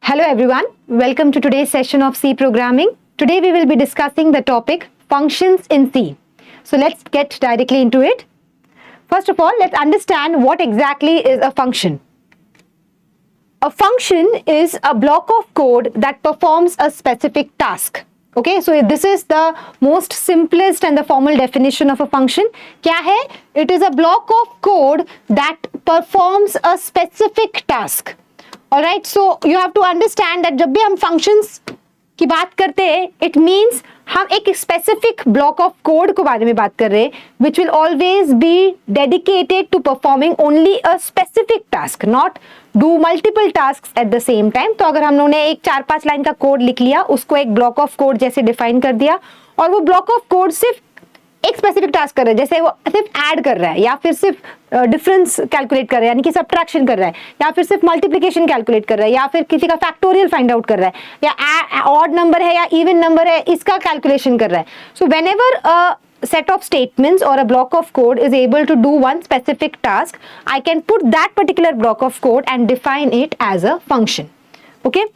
Hello everyone, welcome to today's session of C programming. Today we will be discussing the topic functions in C. So let's get directly into it. First of all, let's understand what exactly is a function. A function is a block of code that performs a specific task. Okay, so this is the most simplest and the formal definition of a function. क्या है? It is a block of code that performs a specific task. Alright, so you have to understand that जब भी हम functions की बात करते हैं, it means हम एक specific block of code को बारे में बात कर रहे हैं, which will always be dedicated to performing only a specific task, not do multiple tasks at the same time. तो अगर हम लोगों ने एक 4-5 लाइन का कोड लिख लिया, उसको एक block of code जैसे डिफाइन कर दिया, और वो block of code सिर्फ एक स्पेसिफिक टास्क कर रहा है, जैसे वो सिर्फ ऐड कर रहा है या फिर सिर्फ डिफरेंस कैलकुलेट कर रहा है, यानी कि सब्ट्रैक्शन कर रहा है, या फिर सिर्फ मल्टीप्लिकेशन कैलकुलेट कर रहा है, या फिर किसी का फैक्टोरियल फाइंड आउट कर रहा है, या ऑड नंबर है या इवन नंबर है इसका कैलकुलेशन कर रहा है. So whenever a set of statements or a block of code is able to do one specific task, I can put that particular block of code and define it as a function. Okay.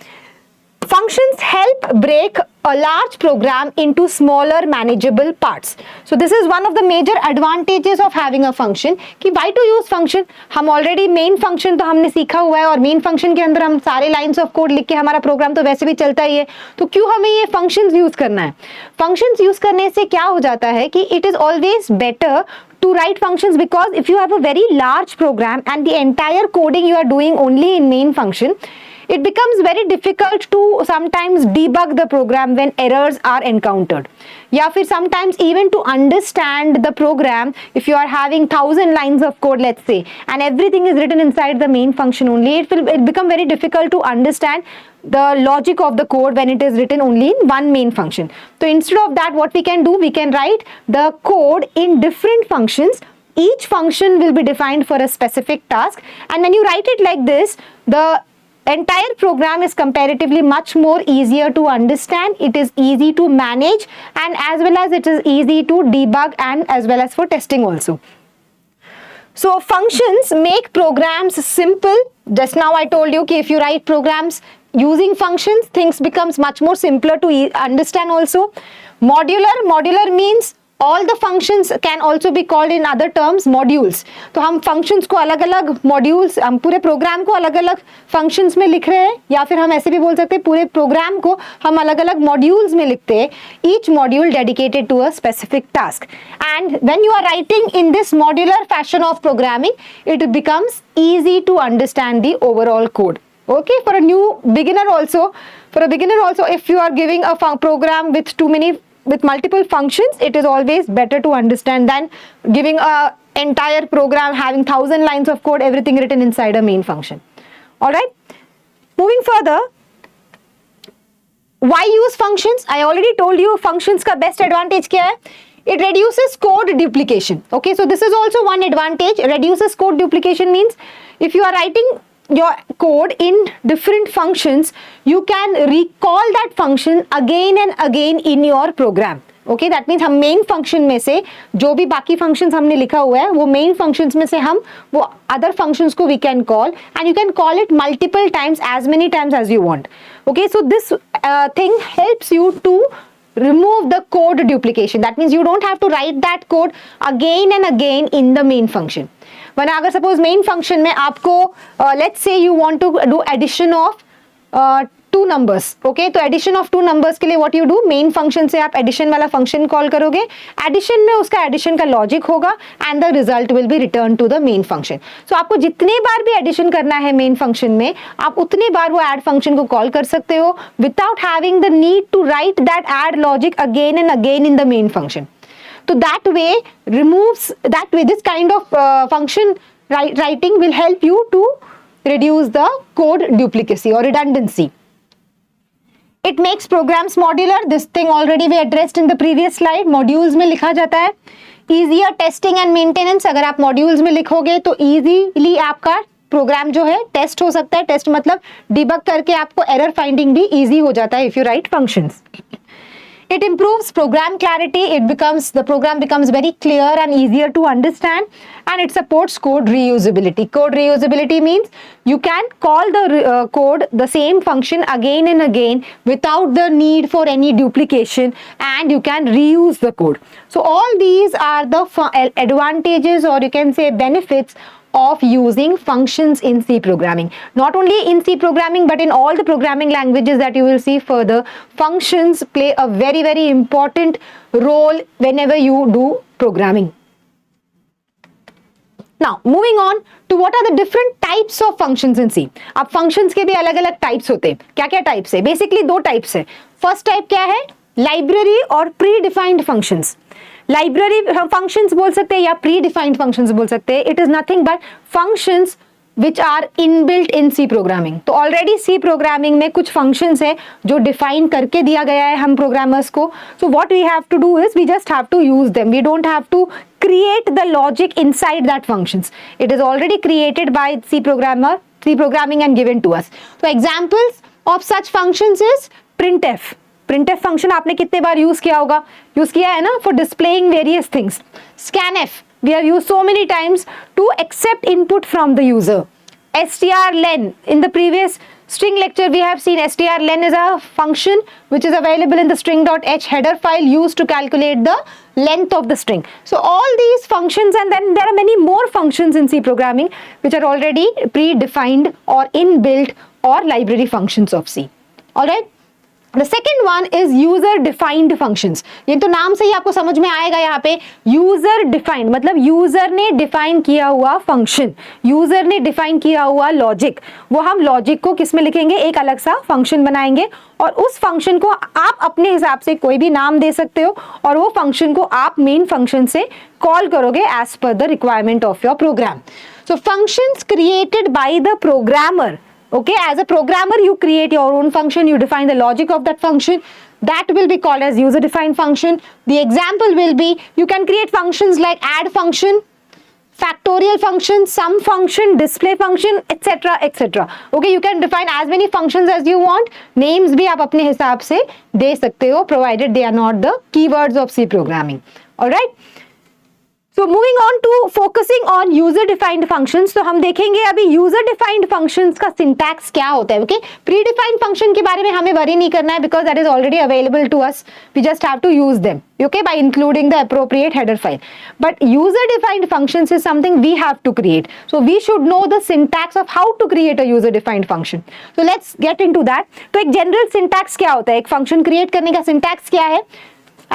Functions help break a large program into smaller manageable parts. So this is one of the major advantages of having a function. कि why to use function? हम already main function तो हमने सीखा हुआ है, और main function के अंदर हम सारे lines of code लिख के हमारा program तो वैसे भी चलता ही है, तो क्यों हमें ये functions use करना है? Functions use करने से क्या हो जाता है कि it is always better to write functions, because if you have a very large program and the entire coding you are doing only in main function, it becomes very difficult to sometimes debug the program when errors are encountered. या फिर sometimes even to understand the program, if you are having 1000 lines of code, let's say, and everything is written inside the main function only, it become very difficult to understand the logic of the code when it is written only in one main function. So instead of that, what we can do, we can write the code in different functions. Each function will be defined for a specific task, and when you write it like this, the entire program is comparatively much more easier to understand. It is easy to manage, and as well as it is easy to debug, and as well as for testing also. So functions make programs simple. Just now I told you that if you write programs using functions, things becomes much more simpler to understand also. Modular means all the functions can also be called in other terms modules. तो हम functions को अलग अलग modules, हम पूरे program को अलग अलग functions में लिख रहे हैं, या फिर हम ऐसे भी बोल सकते हैं पूरे program को हम अलग अलग modules में लिखते हैं, each module dedicated to a specific task. And when you are writing in this modular fashion of programming, it becomes easy to understand the overall code. Okay, for a beginner also, if you are giving a program with multiple functions, it is always better to understand than giving a entire program having 1000 lines of code, everything written inside a main function. All right, moving further, why use functions? I already told you functions का best advantage क्या है? It reduces code duplication. Okay, so this is also one advantage. Reduces code duplication means if you are writing your code in different functions, you can recall that function again and again in your program. Okay, that means हम main function में से जो भी बाकी functions हमने लिखा हुआ है, वो main functions में से हम वो other functions को we can call, and you can call it multiple times, as many times as you want. Okay, so this thing helps you to remove the code duplication. That means you don't have to write that code again and again in the main function. वरना अगर suppose main function में आपको let's say you want to do addition of 2 numbers, okay, तो addition of 2 numbers के लिए what you do, main function से आप addition वाला फंक्शन कॉल करोगे, एडिशन में उसका एडिशन का लॉजिक होगा, and the result will be return to the main function. So आपको जितने बार भी एडिशन करना है मेन फंक्शन में, आप उतने बार वो ऐड फंक्शन को कॉल कर सकते हो without having the need to write that add logic again and again in the main function. So that way this kind of function writing will help you to reduce the code duplicacy or redundancy. It makes programs modular. This thing already we addressed in the previous slide. Modules में लिखा जाता है. Easier testing and maintenance. अगर आप modules में लिखोगे तो easily आपका program जो है test हो सकता है. Test मतलब debug करके आपको error finding भी easy हो जाता है if you write functions. It improves program clarity. The program becomes very clear and easier to understand, and it supports code reusability. Code reusability means you can call the code, the same function again and again without the need for any duplication, and you can reuse the code. So all these are the advantages, or you can say benefits, of using functions in C programming. Not only in C programming, but in all the programming languages that you will see further, functions play a very, very important role whenever you do programming. Now, moving on to what are the different types of functions in C. अब functions के भी अलग-अलग types होते हैं. क्या-क्या types है? Basically दो types है. First type क्या है? Library और predefined functions. लाइब्रेरी हम फंक्शंस बोल सकते हैं या प्री डिफाइंड फंक्शंस बोल सकते हैं. It is nothing but functions which are inbuilt in C programming. तो ऑलरेडी सी प्रोग्रामिंग में कुछ फंक्शंस है जो डिफाइन करके दिया गया है हम प्रोग्रामर्स को. So what we have to do is we just have to use them. We don't have to create the logic inside that functions. It is already created by C programming and given to us. So examples of such functions is printf. printf function आपने कितने बार use किया होगा? Use किया है ना, for displaying various things. scanf we have used so many times to accept input from the user. strlen, in the previous string lecture we have seen strlen is a function which is available in the string.h header file used to calculate the length of the string. So all these functions, and then there are many more functions in C programming which are already predefined or inbuilt or library functions of C. All right. The second one is user defined functions. ये तो नाम से ही आपको समझ में आएगा यहाँ पे user defined मतलब यूजर ने डिफाइन किया हुआ फंक्शन, यूजर ने डिफाइन किया हुआ लॉजिक. वो हम लॉजिक को किस में लिखेंगे? एक अलग सा फंक्शन बनाएंगे और उस फंक्शन को आप अपने हिसाब से कोई भी नाम दे सकते हो और वो फंक्शन को आप मेन फंक्शन से कॉल करोगे as per the requirement of your program. So functions created by the programmer. Okay, as a programmer you create your own function, you define the logic of that function, that will be called as user defined function. The example will be you can create functions like add function, factorial function, sum function, display function, etc etc. Okay, you can define as many functions as you want. Names भी आप अपने हिसाब से दे सकते हो provided they are not the keywords of C programming. All right. So moving on to focusing on user defined functions. तो हम देखेंगे अभी user defined functions का syntax क्या होता है. Okay, predefined function के बारे में हमें worry नहीं करना है because that is already available to us. We just have to use them. Okay, by including the appropriate header file. But user defined functions is something we have to create. So we should know the syntax of how to create a user defined function. So let's get into that. तो एक general syntax क्या होता है? एक function create करने का syntax क्या है?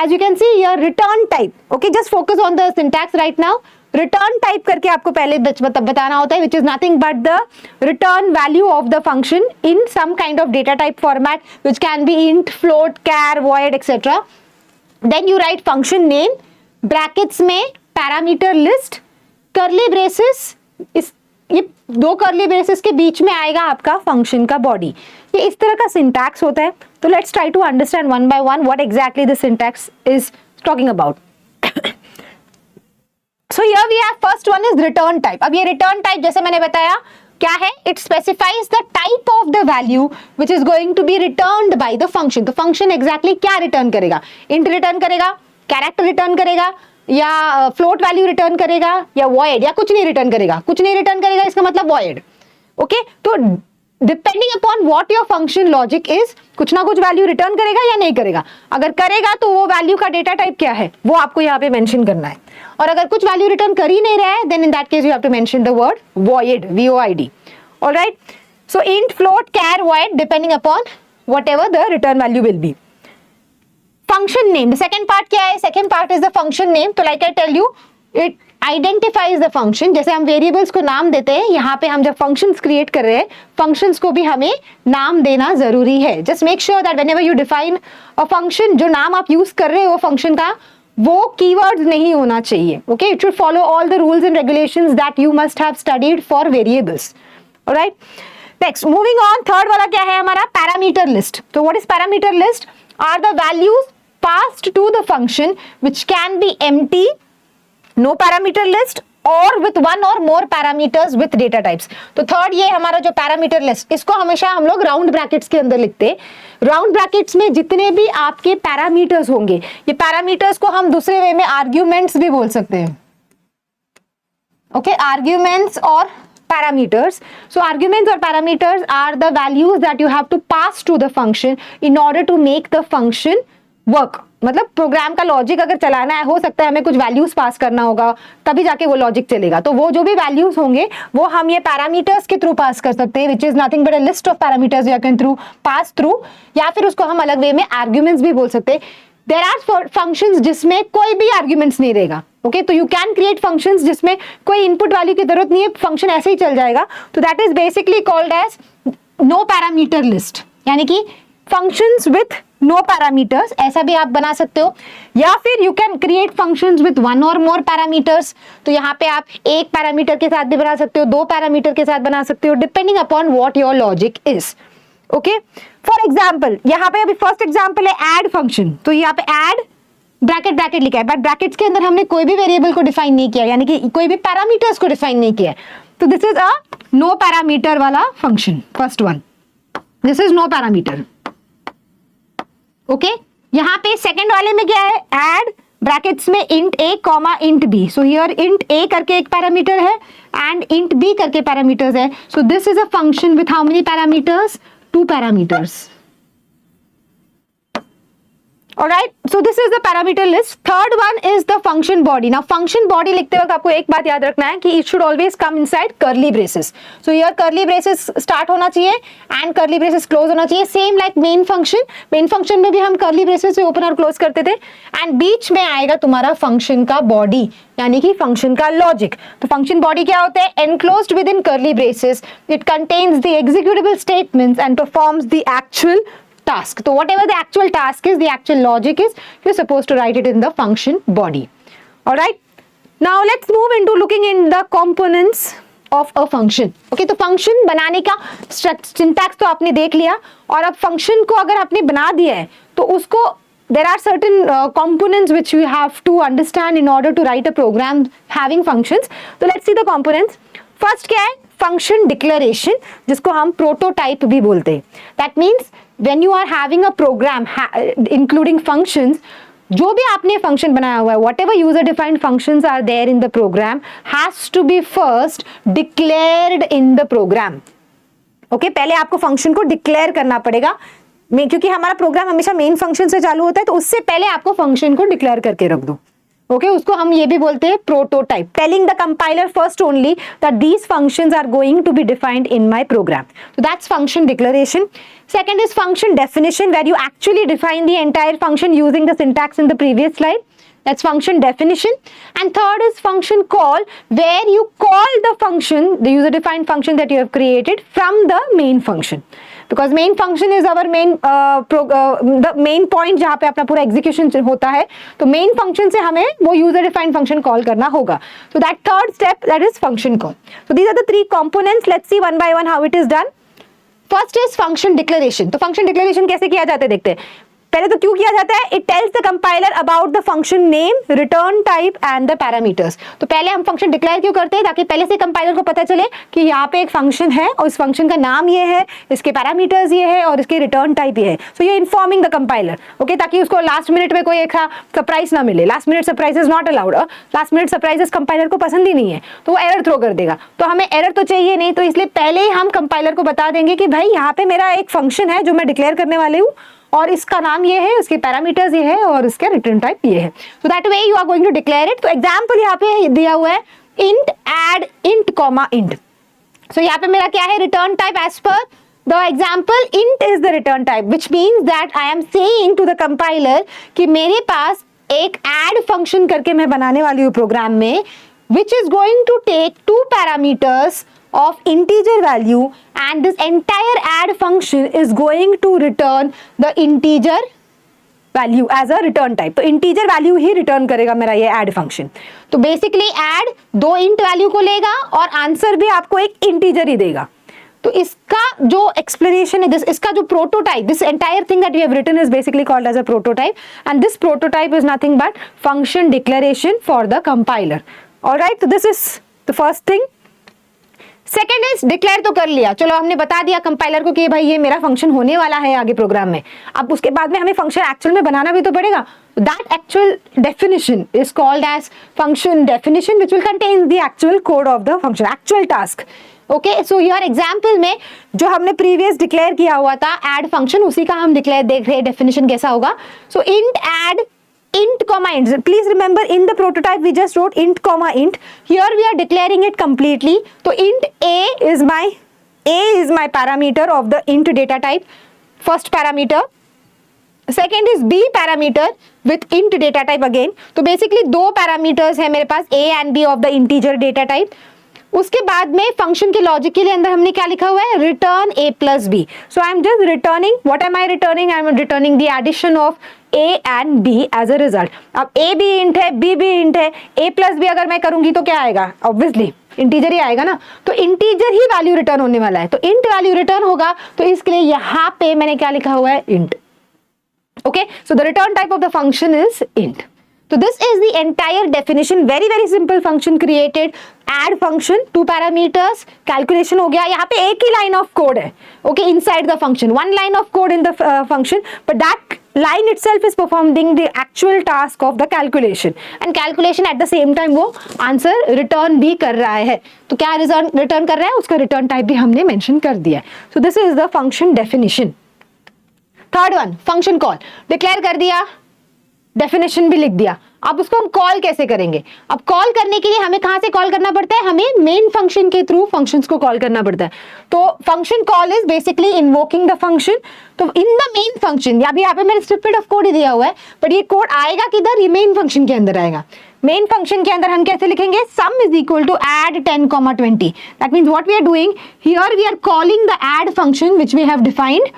As you can see here, return type. Okay, just focus on the syntax right now. Return type करके आपको पहले बताना होता है, which is nothing but the return value of the function in some kind of data type format, which can be int, float, char, void, etc. Then you write function name, brackets में parameter list, curly braces. ये दो curly braces के बीच में आएगा आपका function का body. ये इस तरह का सिंटैक्स होता है. तो let's try to understand one by one what exactly the syntax is talking about. So here we have first one is return type. अब ये रिटर्न टाइप जैसे मैंने बताया क्या है? It specifies the type of the value which is going to be returned by the function. तो function exactly क्या return करेगा? इंट रिटर्न करेगा, कैरेक्टर रिटर्न करेगा, या फ्लोट वैल्यू रिटर्न करेगा, या वॉइड, या कुछ नहीं रिटर्न करेगा. कुछ नहीं रिटर्न करेगा इसका मतलब वॉइड. ओके, तो depending upon what your function logic is, कुछ ना कुछ वैल्यू रिटर्न करेगा या नहीं करेगा. अगर करेगा तो वो वैल्यू का डेटा टाइप क्या है वो आपको यहाँ पे मेंशन करना है. और अगर कुछ वैल्यू रिटर्न कर ही नहीं रहा है then in that case you have to mention the word void, VOID. Alright, so int, float, char, void depending upon whatever the return value will be. Function name, the second part क्या है? Second part is the function name. तो like I tell you, it identifies the function. जैसे हम variables को नाम देते हैं, यहाँ पे हम जब फंक्शंस क्रिएट कर रहे हैं, फंक्शंस को भी हमें नाम देना जरूरी है. Just make sure that whenever you define a function, जो नाम आप यूज कर रहे हो फंक्शन का, वो कीवर्ड्स नहीं होना चाहिए. Okay, it should follow all the rules and regulations that you must have studied for variables. Alright, next moving on, third वाला क्या है हमारा? Parameter list. तो what is parameter list? Are the values passed to the function which can be empty, no parameter list, और with one और मोर parameters with data types. तो third ये हमारा जो पैरामीटर लिस्ट, इसको हमेशा हम लोग राउंड ब्रैकेट्स के अंदर लिखते हैं। राउंड ब्रैकेट्स में जितने भी आपके पैरामीटर्स होंगे, ये पैरामीटर्स को हम दूसरे वे में आर्ग्यूमेंट्स भी बोल सकते हैं। ओके, आर्ग्यूमेंट्स और parameters. So arguments or parameters are the values that you have to pass to the function in order to make the function work. मतलब प्रोग्राम का लॉजिक अगर चलाना है, हो सकता है हमें कुछ वैल्यूज पास करना होगा, तभी जाके वो लॉजिक चलेगा। तो वो जो भी वैल्यूज होंगे वो हम ये पैरामीटर्स के थ्रू पास कर सकते हैं, which is nothing but a list of parameters you can through pass through, या फिर उसको हम अलग वे में आर्ग्यूमेंट्स भी बोल सकते हैं। देयर आर फंक्शंस जिसमें कोई भी आर्ग्यूमेंट्स नहीं रहेगा। ओके, तो यू कैन क्रिएट फंक्शंस जिसमें कोई इनपुट वैल्यू की जरूरत नहीं है, फंक्शन ऐसे ही चल जाएगा। तो that is basically called as no parameter list, यानी कि फंक्शंस विथ नो पैरामीटर्स, ऐसा भी आप बना सकते हो। या फिर you can create functions with one और मोर पैरामीटर्स। तो यहाँ पे आप एक पैरामीटर के साथ भी बना सकते हो, दो पैरामीटर के साथ बना सकते हो, depending upon what your logic is. Okay, for example यहाँ पे अभी फर्स्ट एग्जाम्पल है ऐड फंक्शन। तो यहाँ पे ऐड ब्रैकेट लिखा है, बट ब्रैकेट्स के अंदर हमने कोई भी वेरिएबल को डिफाइन नहीं किया, यानी कि कोई भी पैरामीटर्स को डिफाइन नहीं किया है। तो this is a no parameter वाला function, first one, this is no parameter. Okay, यहाँ पे सेकंड वाले में क्या है, ऐड ब्रैकेट्स में int a comma int b। So here int a करके एक पैरामीटर है एंड int b करके पैरामीटर्स है। So this is a function with how many parameters, 2 parameters. Alright, so this is the parameter list. Third one is the function body. Now function body लिखते वक्त आपको एक बात याद रखना है कि it should always come inside curly braces. So here curly braces start होना चाहिए and curly braces close होना चाहिए, same like main function. Main function में भी हम curly braces से open और close करते थे, and बीच में आएगा तुम्हारा function का body, यानी कि function का logic. तो function body क्या होता है, enclosed within curly braces. It contains the executable statements and performs the actual task. So whatever the actual task is, the actual logic is, you're supposed to write it in the function body. All right, now let's move into looking in the components of a function. Okay, तो function बनाने का syntax तो आपने देख लिया, और अब function को अगर आपने बना दिया है तो उसको there are certain components which you have to understand in order to write a program having functions. So let's see the components. First क्या है, function declaration, जिसको हम prototype भी बोलते हैं। That means when you are having a program including functions, जो भी आपने फंक्शन बनाया हुआ है, whatever user defined functions are there in the program has to be first declared in the program. Okay, पहले आपको फंक्शन को डिक्लेयर करना पड़ेगा, क्योंकि हमारा प्रोग्राम हमेशा मेन फंक्शन से चालू होता है, तो उससे पहले आपको फंक्शन को डिक्लेयर करके रख दो। ओके, उसको हम ये भी बोलते हैं prototype, telling the compiler first only that these functions are going to be defined in my program. So that's function declaration. Second is function definition, where you actually define the entire function using the syntax in the previous slide. That's function definition. And third is function call, where you call the function, the user defined function that you have created from the main function. Because main function is our main the main point जहाँ पे अपना पूरा execution होता है, तो main function से हमें वो user defined function call करना होगा. So that third step, that is function call. So these are the 3 components. Let's see one by one how it is done. First is function declaration. तो function declaration कैसे किया जाता है देखते हैं। पहले तो क्यों किया जाता है, it tells the compiler about the function name, return type and the parameters. तो पहले हम फंक्शन डिक्लेयर क्यों करते हैं, ताकि पहले से कंपाइलर को पता चले कि यहाँ पे एक फंक्शन है और इस फंक्शन का नाम ये है, इसके पैरामीटर्स ये है और इसके रिटर्न टाइप ये है। So you informing the compiler, okay, ताकि उसको लास्ट मिनट में कोई एक सरप्राइज ना मिले। Last minute surprise is not allowed, last minute surprises compiler को पसंद ही नहीं है, तो वो एरर थ्रो कर देगा। तो हमें एरर तो चाहिए नहीं, तो इसलिए पहले ही हम कंपाइलर को बता देंगे कि भाई यहाँ पे मेरा एक फंक्शन है जो मैं डिक्लेयर करने वाली हूँ, और इसका नाम ये है, इसके पैरामीटर्स ये है और इसका रिटर्न टाइप ये है। So that way you are going to declare it. तो एग्जांपल यहाँ पे दिया हुआ है int add int comma int। सो यहाँ पे मेरा क्या है, return type as per the example int is the return type, which means that I am saying to the compiler कि मेरे पास एक add function करके मैं बनाने वाली हूँ प्रोग्राम में, which is going to take 2 parameters of integer value, and this entire add function is going to return the integer value as a return type. तो integer value ही return करेगा मेरा ये add function। तो basically add 2 int value को लेगा और answer भी आपको एक integer ही देगा। तो इसका जो explanation है, इसका जो prototype, this entire thing that we have written is basically called as a prototype, and this prototype is nothing but function declaration for the compiler. Alright, तो this is the first thing. Second is declare तो कर लिया, चलो हमने बता दिया compiler को कि भाई ये मेरा फंक्शन होने वाला है आगे प्रोग्राम में। अब उसके बाद में हमें फंक्शन एक्चुअल में बनाना भी तो पड़ेगा। That actual definition is called as function definition which will contain the actual code of the function, actual task. Okay, so your example में जो हमने प्रीवियस डिक्लेयर किया हुआ था एड फंक्शन, उसी का हम डिक्लेयर देख रहे हैं डेफिनेशन कैसा होगा। So int add int comma int, please remember in the prototype we just wrote int comma int, here we are declaring it completely. So int a is my parameter of the int data type, first parameter. Second is b parameter with int data type again. तो basically दो parameters है मेरे पास a and b of the integer data type. उसके बाद में function के logic के लिए अंदर हमने क्या लिखा हुआ है, return a plus b. So I am just returning, what am I returning, I am returning the addition of a and b as a result. अब a भी इंट है, b भी इंट है, a प्लस b अगर मैं करूंगी तो क्या आएगा, ऑब्वियसली इंटीजर ही आएगा ना, तो इंटीजर ही वैल्यू रिटर्न होने वाला है, तो इंट वैल्यू रिटर्न होगा, तो इसके लिए यहाँ पे मैंने क्या लिखा हुआ है, int. Okay, so the return type of the function is int. So this is the entire definition, very simple function created, add function, 2 parameters, calculation हो गया. यहाँ पे एक ही line of code है, okay, inside the function, one line of code in the function, but that line itself is performing the actual task of the calculation, and calculation at the same time वो answer return भी कर रहा है. तो क्या return कर रहा है, उसका return type भी हमने mention कर दिया है. So this is the function definition. Third one, function call, declare कर दिया, डेफिनेशन भी लिख दिया. अब उसको हम कॉल कैसे करेंगे, अब कॉल करने के लिए हमें कहां से कॉल करना पड़ता है, हमें मेन फंक्शन के थ्रू फंक्शंस को कॉल करना पड़ता है. तो function call is basically invoking the function. तो इन द मेन फंक्शन, या भी यहाँ पे मैंने स्निपेट ऑफ कोड ही दिया हुआ है, बट ये कोड आएगा किधर, ये मेन फंक्शन के अंदर आएगा. मेन फंक्शन के अंदर हम कैसे लिखेंगे, sum is equal to add 10,20. That means what we are doing here, we are calling the add function which we have defined,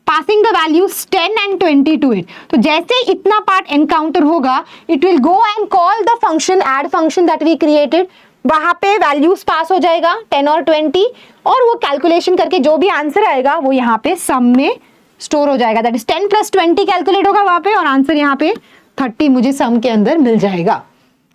passing the values 10 and 20 to it. तो जैसे इतना पार्ट एनकाउंटर होगा, it will go and call the function, add function that we created. वहां पे values pass हो जाएगा 10 और 20, और वो कैलकुलेशन करके जो भी आंसर आएगा वो यहाँ पे सम में स्टोर हो जाएगा. दैट इज 10 + 20 कैलकुलेट होगा वहां पे, और आंसर यहाँ पे 30 मुझे सम के अंदर मिल जाएगा.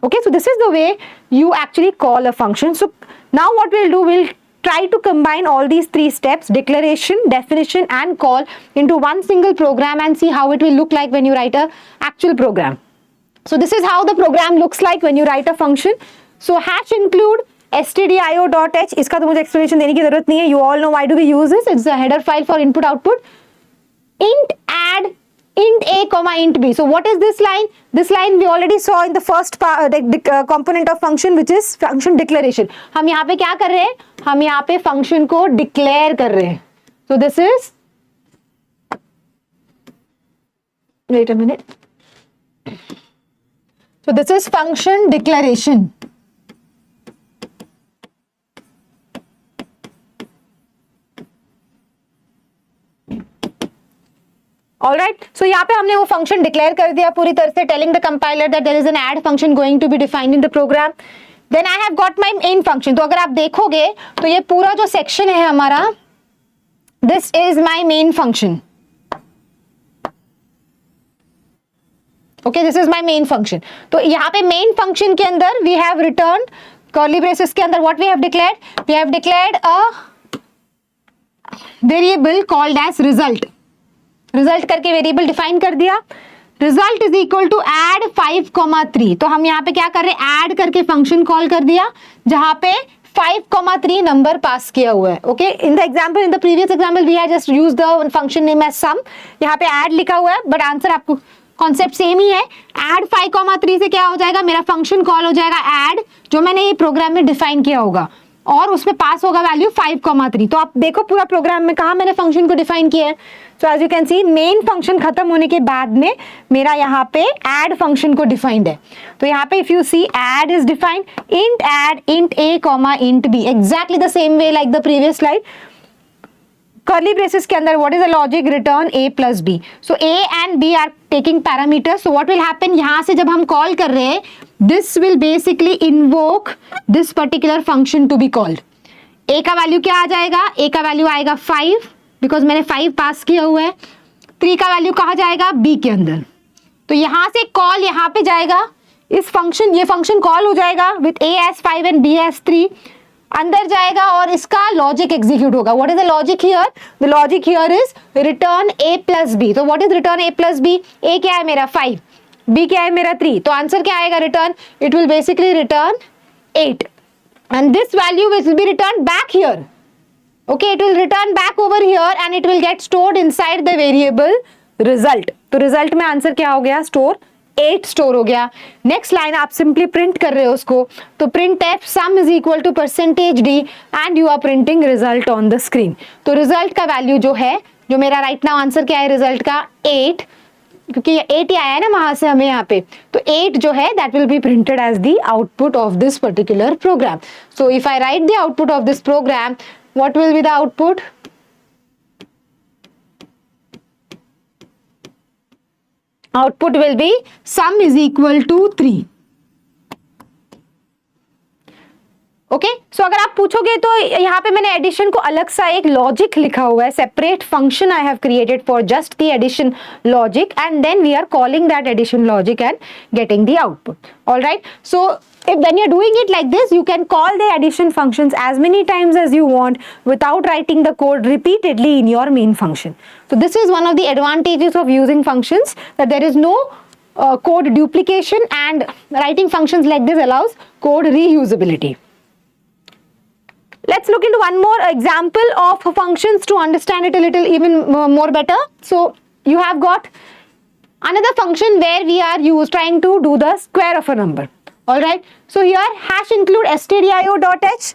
Okay, so this is the way you actually call a function. So now what will do, will try to combine all these 3 steps, declaration, definition and call, into one single program and see how it will look like when you write a actual program. So this is how the program looks like when you write a function. So hash include stdio.h, इसका तो मुझे explanation देने की जरूरत नहीं है, you all know why do we use this, it's a header file for input output. Int add int a comma int b. So what is this line? This line we already saw in the first component of function, which is function declaration. हम यहाँ पे क्या कर रहे हैं, हम यहाँ पे function को declare कर रहे हैं. So this is, wait a minute. So this is function declaration. Alright, so यहाँ पे हमने वो फंक्शन डिक्लेयर कर दिया पूरी तरह से, telling the compiler that there is an add function going to be defined in the program. Then I have got my main function. तो अगर आप देखोगे तो ये पूरा जो सेक्शन है हमारा, this is my main function. Okay, this is my main function. तो यहाँ पे मेन फंक्शन के अंदर वी हैव रिटर्न कर्ली ब्रेसेस के अंदर what we have declared a variable called as result. Result करके वेरिएबल डिफाइन कर दिया. Result is equal to add 5,3. तो हम यहाँ पे क्या कर रहे हैं, ऐड करके फंक्शन कॉल कर दिया जहां पे 5,3 नंबर पास किया हुआ है. Okay, in the example, in the previous example we have just used the function name as sum. यहाँ पे ऐड लिखा हुआ है, बट आंसर आपको कॉन्सेप्ट सेम ही है. ऐड 5,3 से क्या हो जाएगा, मेरा फंक्शन कॉल हो जाएगा ऐड, जो मैंने ये प्रोग्राम में डिफाइन किया होगा, और उसमें पास होगा वैल्यू 5,3. तो आप देखो पूरा प्रोग्राम में कहा मैंने फंक्शन को डिफाइन किया है. So as you can see, main function खत्म होने के बाद में मेरा यहाँ पे ऐड फंक्शन को डिफाइंड है. तो यहाँ पे if you see, add is defined int add int a comma int b, exactly the same way like the previous slide. Curly braces के अंदर what is the logic, return a plus b. So a and b are taking parameters. So what will happen, यहाँ से जब हम call कर रहे हैं, this will basically invoke this particular function to be called. a का value क्या आ जाएगा, a का वैल्यू आएगा 5, बिकॉज मैंने 5 पास किया हुआ है. 3 का वैल्यू कहाँ जाएगा, b के अंदर. तो यहाँ से कॉल यहाँ पे जाएगा, इस फंक्शन, ये फंक्शन कॉल हो जाएगा with a as 5 and b as 3, अंदर जाएगा और इसका लॉजिक एग्जीक्यूट होगा. What is the logic here? The logic here is return a plus b. तो what is return a plus b? a क्या है मेरा 5, b क्या है मेरा 3, तो आंसर क्या आएगा return? It will basically return 8 and this value will be returned back here. Okay, it will return back over here and it will get stored inside the variable result. तो result में answer क्या हो गया? Store 8 store हो गया. Next line आप simply print कर रहे हो उसको, तो printf sum is equal to % d and you are printing result on the screen. तो रिजल्ट का वैल्यू जो है, जो मेरा राइट नाउ आंसर क्या है रिजल्ट का? 8, क्योंकि ये 8 ही आया है ना वहां से हमें यहाँ पे, तो 8 जो है that will be printed as the output of this particular program. So if I write the output of this program, what will be the output? Output will be sum is equal to 3. Okay, so अगर आप पूछोगे तो यहाँ पे मैंने addition को अलग सा एक लॉजिक लिखा हुआ है, separate function I have created for just the addition logic and then we are calling that addition logic and getting the output. Alright, so if when you're doing it like this, you can call the addition functions as many times as you want without writing the code repeatedly in your main function. So this is one of the advantages of using functions, that there is no code duplication, and writing functions like this allows code reusability. Let's look into one more example of functions to understand it a little even more better. So you have got another function where we are trying to do the square of a number. All right, so here hash include stdio.h.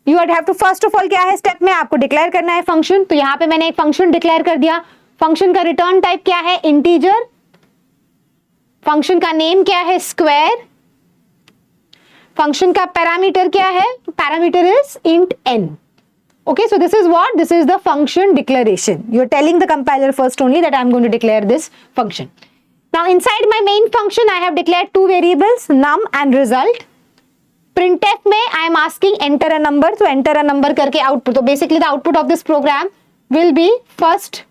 You would have to first of all क्या है step में आपको declare करना है function. तो यहाँ पे मैंने एक फंक्शन डिक्लेयर कर दिया. फंक्शन का रिटर्न टाइप क्या है? इंटीजर. फंक्शन का नेम क्या है? स्क्वायर. फंक्शन का पैरामीटर क्या है? Parameter is int n. Okay, so this is what? This is the function declaration. You are telling the compiler first only that I am going to declare this function. Now inside my main function I have declared two variables, num and result. printf में I am asking enter a number, so enter a number करके output. तो basically the output of this program will be first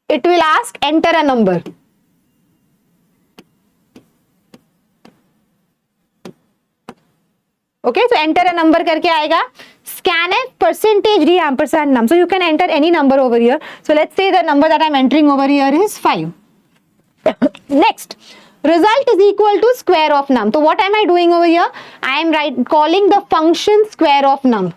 it will ask enter a number. Okay, so enter a number करके आएगा. scanf %d ampersand num. So you can enter any number over here. So let's say the number that I'm entering over here is 5. Next, result is equal to square of num. So what am I doing over here? I am calling the function square of num.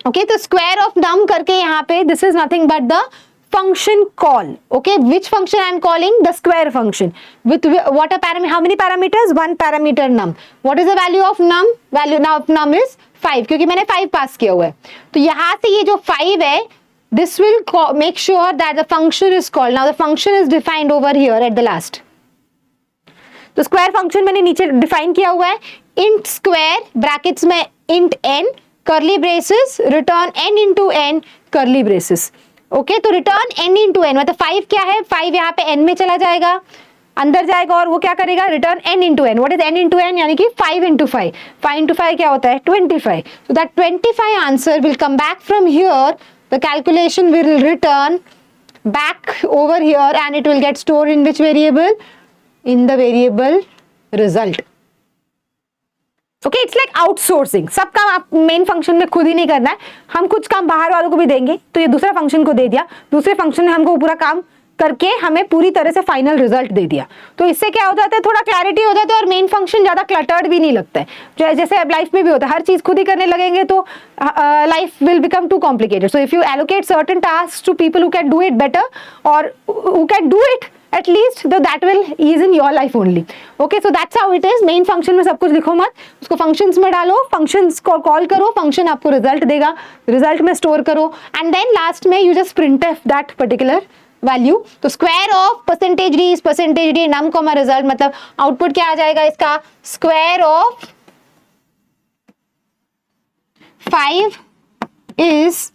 Okay, तो square of num करके यहाँ पे this is nothing but the function call. Okay, which function I am calling? The square function. With what a parameter? How many parameters? One parameter num. What is the value of num? Value now of num is 5, क्योंकि मैंने 5 पास किया हुआ है. तो यहाँ से ये जो 5 है, this will make sure that the function is called. Now the function is defined over here at the last. तो square function मैंने नीचे define किया हुआ है. int square brackets में int n curly braces return n into n curly braces. Okay, तो return n into N, मतलब 5 क्या है? 5 यहाँ पे n में चला जाएगा, अंदर जाएगा और वो क्या करेगा? Return n into n. What is n into n? यानी कि 5 इंटू 5. 5 इंटू 5 क्या होता है? 25. So that 25 answer will come back from here. The calculation will return back over here and it will get store in which variable? In the variable result. Okay, it's like outsourcing. सब काम आप main function में खुद ही नहीं करना है, हम कुछ काम बाहर वालों को भी देंगे. तो ये दूसरा फंक्शन को दे दिया, दूसरे फंक्शन ने हमको पूरा काम करके हमें पूरी तरह से फाइनल रिजल्ट दे दिया. तो इससे क्या हो जाता है? थोड़ा क्लैरिटी हो जाता है और मेन फंक्शन ज्यादा क्लटर्ड भी नहीं लगता है. जैसे अब लाइफ में भी होता है, हर चीज खुद ही करने लगेंगे तो life will become too complicated. So if you allocate certain task to people who can do it better or who can do it at least that will ease in your life only. Okay, so that's how it is. main function में सब कुछ लिखो मत, उसको functions में डालो, functions को call करो, function आपको result देगा, result में store करो and then last में you just printf that particular value. तो square of %d is %d num comma result, मतलब output क्या आ जाएगा इसका? square of 5 is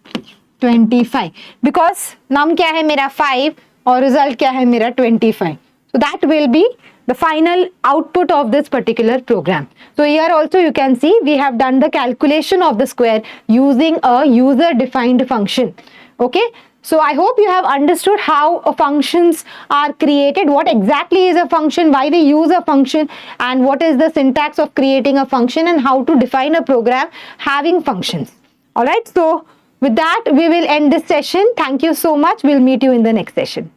25 because num क्या है मेरा 5 और रिजल्ट क्या है मेरा 25. So that will be the final output of this particular program. So here also you can see we have done the calculation of the square using a user defined function. Okay, So I hope you have understood how functions are created, what exactly is a function, why we use a function, and what is the syntax of creating a function, and how to define a program having functions. All right, so with that, we will end this session. Thank you so much. We'll meet you in the next session.